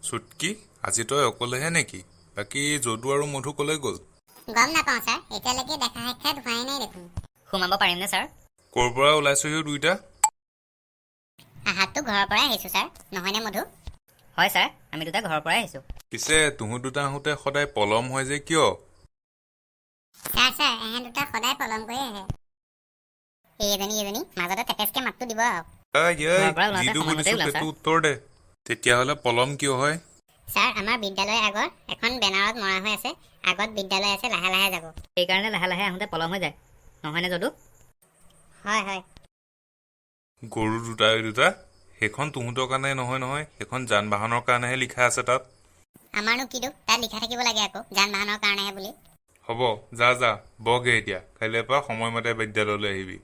চুটকি আজি তই অকলেহে নেকি? বাকী যদু আৰু মধু কলৈ গ'ল? গম নাপাওঁ ছাৰ, এতিয়ালৈকে দেখা সাক্ষাৎ হোৱাই নাই দেখোন। সোমাব পাৰিমনে ছাৰ? ক'ৰ পৰা ওলাইছোহি দুইটা? আহাতটো ঘৰৰ পৰাই আহিছোঁ ছাৰ, নহয়নে মধু? হয় ছাৰ, আমি দুটা ঘৰৰ পৰাই আহিছোঁ। পিছে তুহুঁ দুটা আহোঁতে সদায় পলম হয় যে কিয়? ছাৰ এহেঁত দুটা সদায় পলম কৰি আহে। এইজনী মাজতে টেকেচকে মাতটো দিব আৰু। ঘৰৰ পৰা ওলাওঁতে যিটো সময়মতেই সুধিছো ওলাওঁ, সেইটো ছাৰ। উত্তৰ দে। তেতিয়াহ'লে পলম কিয় হয়? ছাৰ, আমাৰ বিদ্যালয়ৰ আগত এখন বেনাৰত মৰা হৈ আছে। আগত বিদ্যালয় আছে, লাহে লাহে যাব। সেইকাৰণে লাহে লাহে আহোঁতে পলম হৈ যায়, নহয়নে যদু? হয়। গৰু দুটা সেইখন তুহঁতৰ কাৰণে নহয়, সেইখন যান বাহনৰ কাৰণেহে লিখা আছে তাত। আমাৰনো কি দুখ, তাত লিখা থাকিব লাগে আকৌ যান বাহনৰ কাৰণেহে বুলি। হ'ব, যা বগে এতিয়া। কাইলৈৰ পৰা সময়মতে বিদ্যালয়লৈ আহিবি।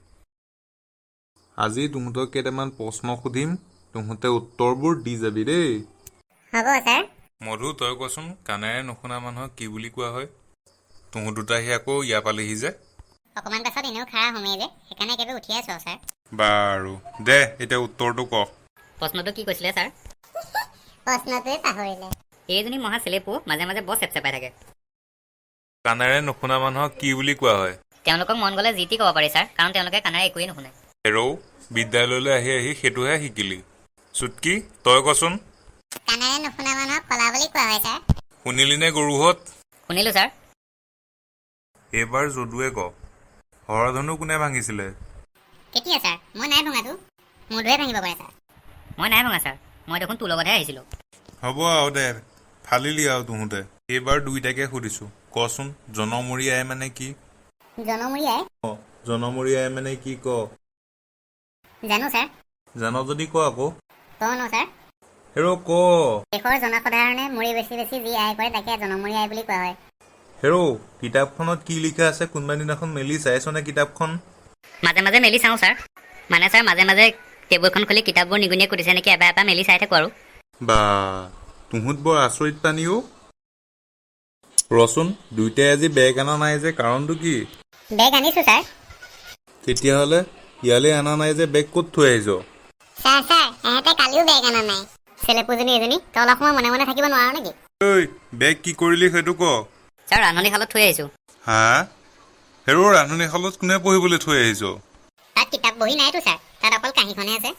আজি তুহঁতক কেইটামান প্ৰশ্ন সুধিম, তুহঁতে উত্তৰবোৰ দি যাবি দেই। হ'ব ছাৰ। মধু, তই কচোন, কাণেৰে নুশুনা মানুহক কি বুলি কোৱা হয়? তুহুঁ দুটাহি আকৌ ইয়াৰ পালেহি যে। অকণমান পাছত এনেও খাৰা হ'মেই যে, সেইকাৰণে একেবাৰে উঠি আছোঁ ছাৰ। বাৰু দে, এতিয়া উত্তৰটো ক। প্ৰশ্নটো কি কৈছিলে ছাৰ? প্ৰশ্নটোৱে পাহৰিলে। এইজনী মহা চেলেপু মাজে মাজে বৰ চেপচেপাই থাকে। কাণেৰে নুশুনা মানুহক কি বুলি কোৱা হয়? তেওঁলোকক মন গ'লে যি টি ক'ব পাৰি ছাৰ, কাৰণ তেওঁলোকে কাণেৰে একোৱেই নুশুনে। হেৰৌ, বিদ্যালয়লৈ আহি সেইটোহে শিকিলি। চুটকি, তই কচোন। কাণেৰে নুশুনা মানুহক কলা বুলি কোৱা হয় ছাৰ। শুনিলিনে গৰুহঁত? শুনিলোঁ ছাৰ। এইবাৰ যদুৱে ক, হৰধনু কোনে ভাঙিছিলে? কেতিয়া ছাৰ? মই নাই ভঙাটো, মধুৱে ভাঙিব পাৰে ছাৰ। মই নাই ভঙা ছাৰ, মই দেখোন তোৰ লগতহে আহিছিলোঁ। হ'ব আৰু দে, ফালিলি আৰু তুহঁতে। এইবাৰ দুইটাকে সুধিছোঁ, কচোন, জনমূৰি আই মানে কি? জনমূৰি আই? জনমূৰি আই মানে কি ক? জানো ছাৰ। জান যদি ক আকৌ। কওঁ ছাৰ? হেৰৌ ক। দেশৰ জনসাধাৰণে মৰি বেছি যি আয় কৰে তাকে জনমূৰি আই বুলি কোৱা হয়। হেৰৌ, কিতাপখনত কি লিখা আছে কোনোবা দিনাখন মেলি চাইছনে কিতাপখন? মাজে মাজে মেলি চাওঁ ছাৰ। মানে ছাৰ, মাজে মাজে টেবুলখন খুলি কিতাপবোৰ নিগুনিয়ে কুটিছে নেকি এবাৰ মেলি চাই থাকোঁ আৰু। বা, তুহুত বৰ আচৰিত প্ৰাণী অ'। ৰচোন, দুইটাই আজি বেগ অনা নাই যে, কাৰণটো কি? বেগ আনিছোঁ ছাৰ। তেতিয়াহ'লে ইয়ালৈ অনা নাই যে বেগ ক'ত থৈ আহিছ? ছাৰ এহেঁতে কালিও বেগ অনা নাই। চেলেপুজনী এজনী, তই অলপ সময় মনে মনে থাকিব নোৱাৰ নেকি? ঐ, বেগ কি কৰিলি সেইটো ক। ছাৰ, ৰান্ধনীশালত থৈ আহিছোঁ। হা? হেৰৌ, ৰান্ধনীশালত কোনে পঢ়িবলৈ থৈ আহিছ? তাত কিতাপ বহি নাইতো ছাৰ, তাত অকল কাঁহীখনহে আছে।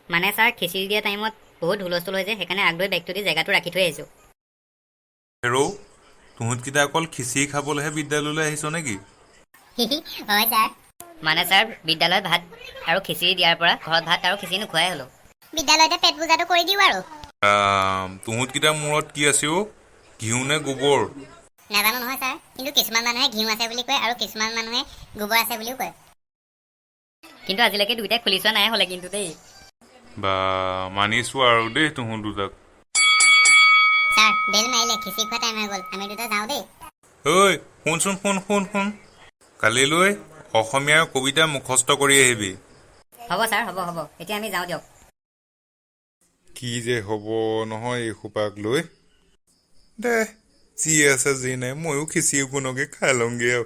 মানে ছাৰ, খিচিৰি দিয়া টাইমত বহুত হুলস্থুল হৈ যায়, সেইকাৰণে আগলৈ বেগটো দি জেগাটো ৰাখি থৈ আহিছোঁ। হেৰৌ, তুহঁতকেইটা অকল খিচিৰি খাবলৈহে বিদ্যালয়লৈ আহিছ নেকি? হয় ছাৰ। মানে ছাৰ, বিদ্যালয়ত ভাত আৰু খিচিৰি দিয়াৰ পৰা ঘৰত ভাত আৰু খিচিৰি নোখোৱাই হ'লো। বিদ্যালয়তে পেট পূজাটো কৰি দিওঁ আৰু। তুহঁতকেইটাৰ মূৰত কি আছে অ'? ঘিউ নে গোবৰ? নাজানো নহয় ছাৰ, কিন্তু কিছুমান মানুহে ঘিউ আছে বুলি কয় আৰু কিছুমান মানুহে গোবৰ আছে বুলিও কয়। কিন্তু আজিলৈকে দুইটাই খুলি চোৱা নাই হ'লে কিন্তু দেই। বা, মানিছোঁ আৰু দেই তুহঁত দুটাক। ছাৰ, বেল মাৰিলে, খিচিৰি খোৱা টাইম হৈ গ'ল, আমি দুটা যাওঁ দেই। ঐ, শুন। কালিলৈ অসমীয়াৰ কবিতা মুখস্থ কৰি আহিবি। হ'ব ছাৰ, হ'ব। এতিয়া আমি যাওঁ দিয়ক। কি যে হ'ব নহয় এই সোপাক লৈ। দে, যি আছে যি নাই, ময়ো খিচিৰি অকণকে খাই লওঁগৈ আৰু।